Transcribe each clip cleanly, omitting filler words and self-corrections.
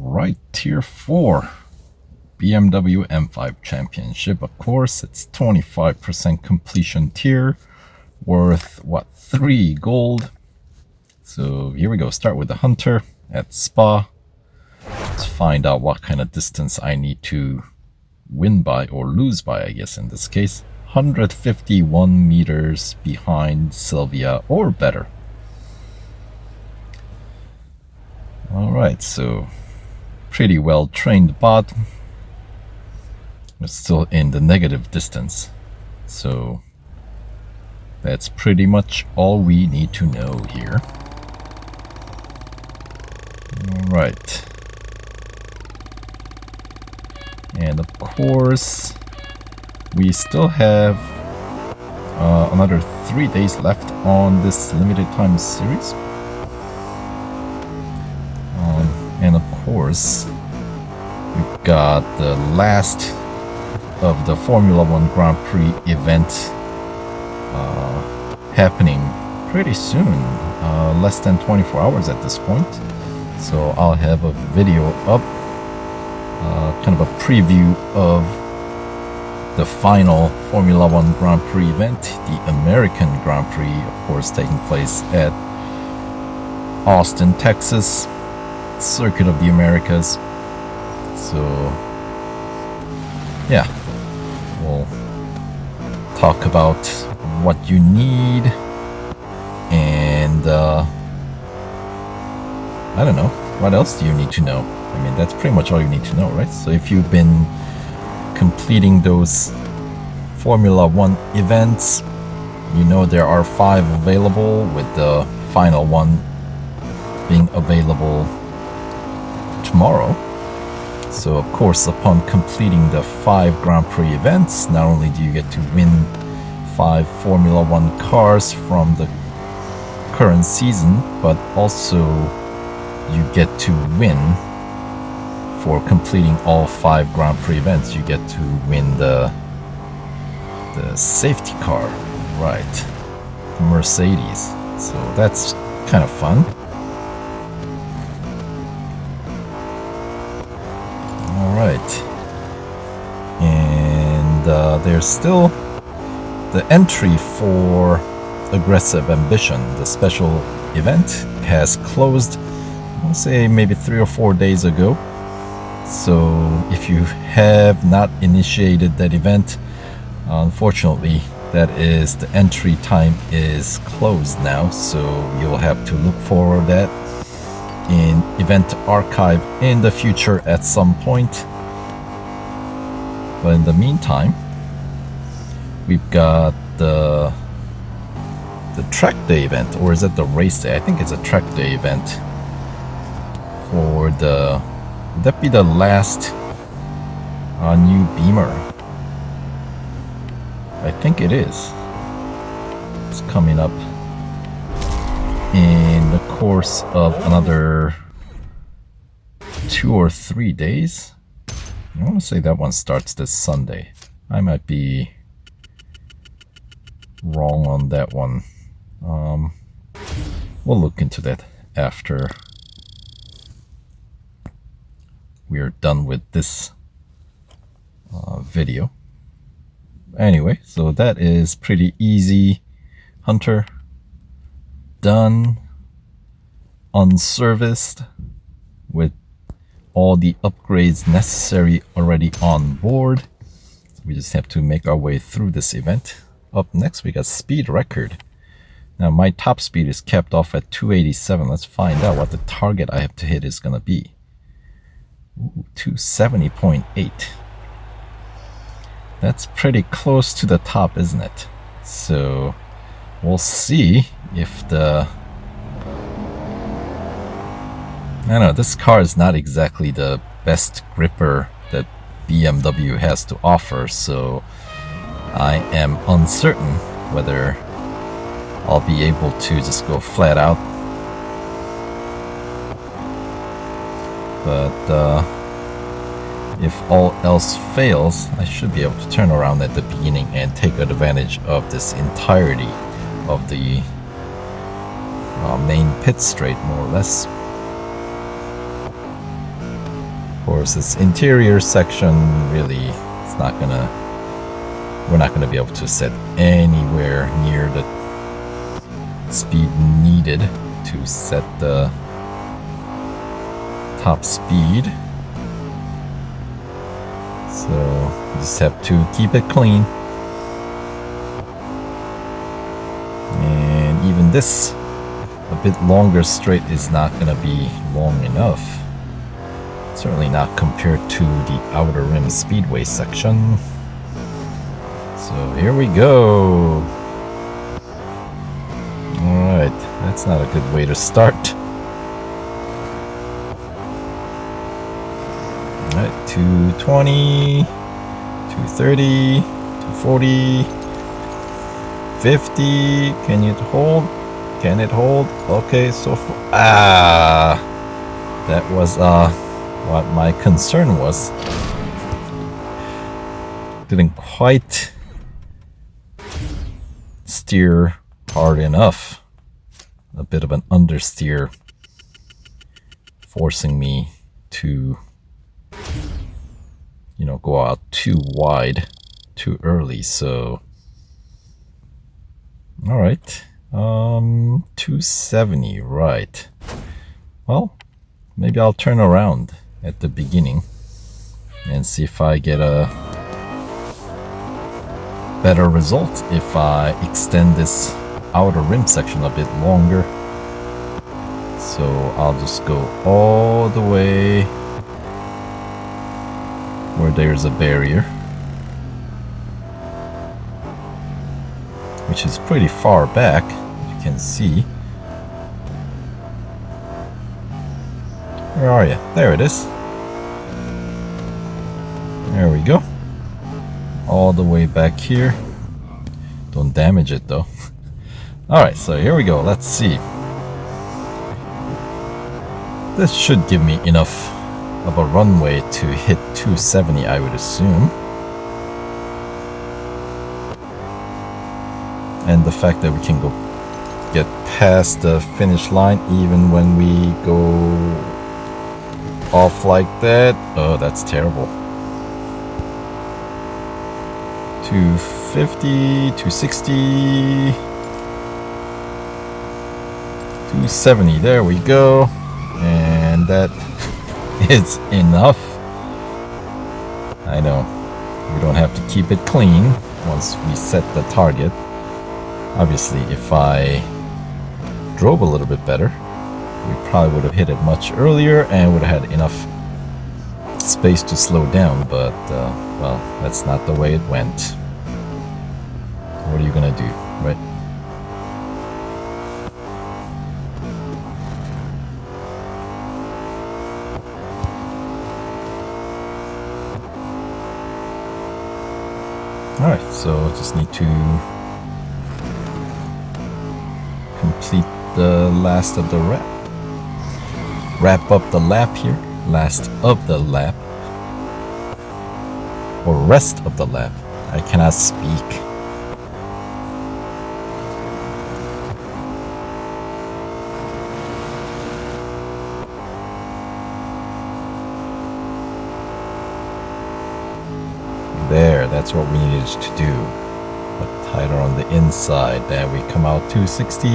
Alright, Tier 4 BMW M5 Championship. Of course, it's 25% completion tier, worth what, 3 gold. So here we go, start with the Hunter at Spa. Let's find out what kind of distance I need to win by, or lose by, I guess in this case. 151 meters behind Sylvia, or better. Alright, so pretty well trained bot. We're still in the negative distance, so that's pretty much all we need to know here. Alright, and of course we still have another 3 days left on this limited time series. And of course, we've got the last of the Formula 1 Grand Prix event happening pretty soon, less than 24 hours at this point. So I'll have a video up, kind of a preview of the final Formula 1 Grand Prix event, the American Grand Prix, of course, taking place at Austin, Texas. Circuit of the Americas. So yeah, we'll talk about what you need, and I don't know, what else do you need to know? I mean, that's pretty much all you need to know, right? So if you've been completing those Formula 1 events, you know there are 5 available, with the final one being available tomorrow. So of course, upon completing the 5 Grand Prix events, not only do you get to win 5 Formula 1 cars from the current season, but also you get to win, for completing all 5 Grand Prix events, you get to win the safety car, right? Mercedes. So that's kind of fun. Alright, and there's still the entry for Aggressive Ambition. The special event has closed, I want to say maybe 3 or 4 days ago. So if you have not initiated that event, unfortunately that is, the entry time is closed now, so you'll have to look for that in event archive in the future at some point. But in the meantime, we've got the track day event, or is it the race day? I think it's a track day event for the, would that be the last new Beamer? I think it is. It's coming up in the course of another 2 or 3 days. I want to say that one starts this Sunday. I might be wrong on that one. We'll look into that after we're done with this video. Anyway, so that is pretty easy. Hunter done, unserviced, with all the upgrades necessary already on board. So we just have to make our way through this event. Up next, we got speed record. Now my top speed is capped off at 287. Let's find out what the target I have to hit is gonna be. 270.8. That's pretty close to the top, isn't it? So we'll see if the, I don't know, this car is not exactly the best gripper that BMW has to offer, so I am uncertain whether I'll be able to just go flat out. But if all else fails, I should be able to turn around at the beginning and take advantage of this entirety of the main pit straight, more or less. course, this interior section really, we're not gonna be able to set anywhere near the speed needed to set the top speed. So you just have to keep it clean. And even this, a bit longer straight is not gonna be long enough. Certainly not compared to the outer rim speedway section. So here we go. Alright, that's not a good way to start. Alright, 220, 230, 240, 50. Can it hold? Can it hold? Okay, so far. That was what my concern was. Didn't quite steer hard enough. A bit of an understeer, forcing me to, you know, go out too wide too early. So all right, 270, right. Well, maybe I'll turn around at the beginning and see if I get a better result if I extend this outer rim section a bit longer. So I'll just go all the way where there's a barrier, which is pretty far back, you can see. Where are you? There it is. There we go. All the way back here. Don't damage it though. Alright, so here we go. Let's see. This should give me enough of a runway to hit 270, I would assume. And the fact that we can go get past the finish line even when we go off like that. Oh, that's terrible. 250, 260, 270. There we go. And that is enough. I know. We don't have to keep it clean once we set the target. Obviously, if I drove a little bit better, we probably would have hit it much earlier and would have had enough space to slow down, but well, that's not the way it went. What are you gonna do, right? Alright, so just need to complete the last of the wrap up the lap here. Last of the lap. Or rest of the lap. I cannot speak. There, that's what we needed to do. But tighter on the inside. There we come out 260.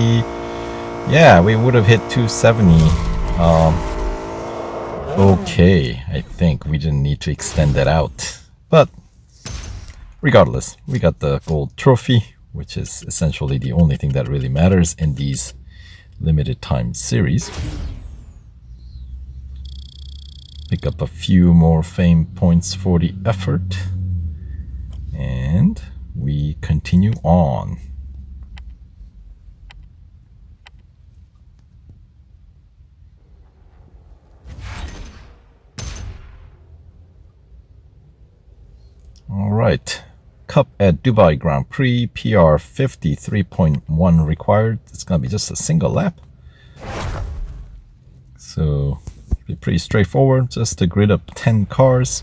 Yeah, we would have hit 270. Okay, I think we didn't need to extend that out. But regardless, we got the gold trophy, which is essentially the only thing that really matters in these limited time series. Pick up a few more fame points for the effort. And we continue on. All right, Cup at Dubai Grand Prix, PR 53.1 required. It's gonna be just a single lap. So, be pretty straightforward, just to grid up 10 cars.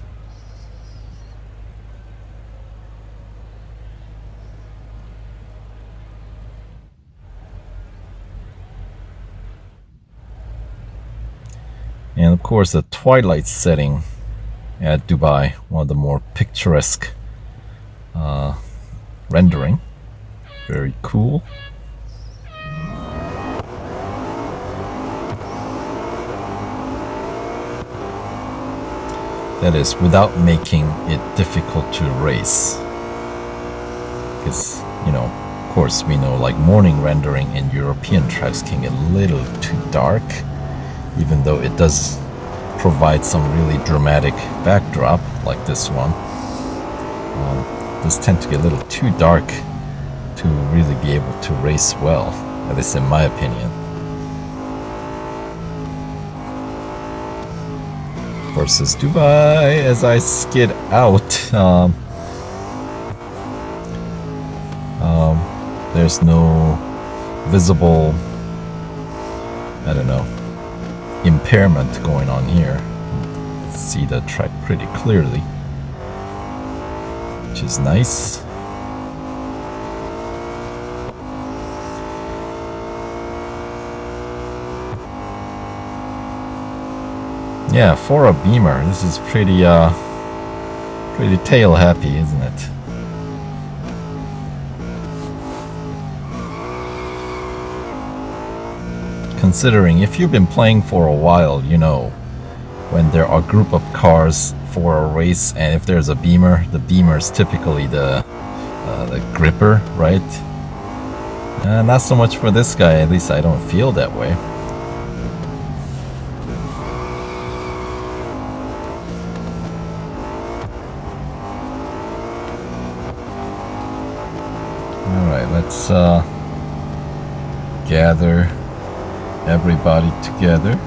And of course the twilight setting at Dubai, one of the more picturesque rendering. Very cool. That is without making it difficult to race. Because, you know, of course we know like morning rendering in European tracks can get a little too dark, even though it does provide some really dramatic backdrop like this one. Does tend to get a little too dark to really be able to race well, at least in my opinion. Versus Dubai, as I skid out, there's no visible, I don't know, impairment going on here. See the track pretty clearly, which is nice. Yeah, for a Beamer, this is pretty tail happy, isn't it? Considering if you've been playing for a while, you know, when there are group of cars for a race, and if there's a Beamer, the Beamer is typically the gripper, right? Not so much for this guy, at least I don't feel that way. Alright, let's gather everybody together.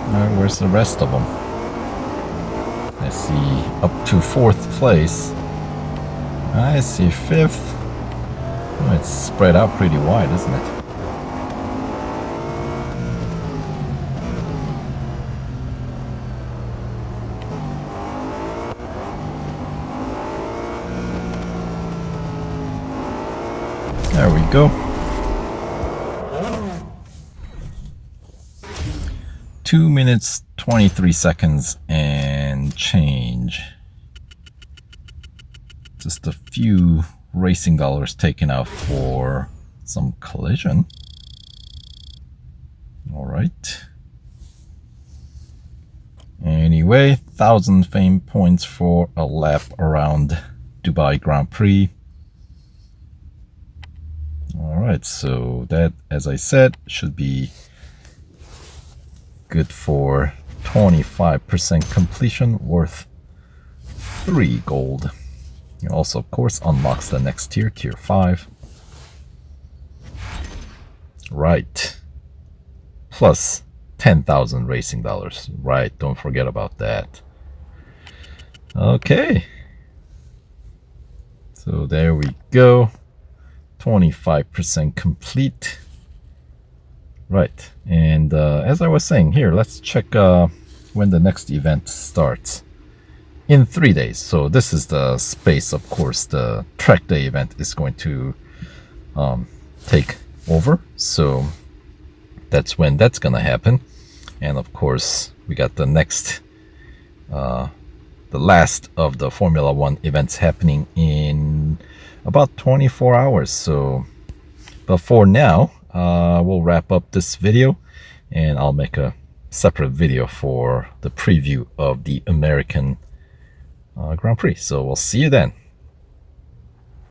Alright, where's the rest of them? I see up to 4th place. I see 5th. Oh, it's spread out pretty wide, isn't it? There we go. 2 minutes 23 seconds and change. Just a few racing dollars taken out for some collision. All right. Anyway, 1,000 fame points for a lap around Dubai Grand Prix. Alright, so that, as I said, should be good for 25% completion, worth 3 gold. It also, of course, unlocks the next tier, tier 5. Right. Plus 10,000 racing dollars. Right, don't forget about that. Okay. So there we go. 25% complete. Right, and as I was saying here, let's check when the next event starts. In 3 days. So this is the space, of course, the track day event is going to take over. So that's when that's gonna happen. And of course, we got the next, the last of the Formula 1 events happening in about 24 hours. So, but for now, we'll wrap up this video and I'll make a separate video for the preview of the American Grand Prix. So we'll see you then.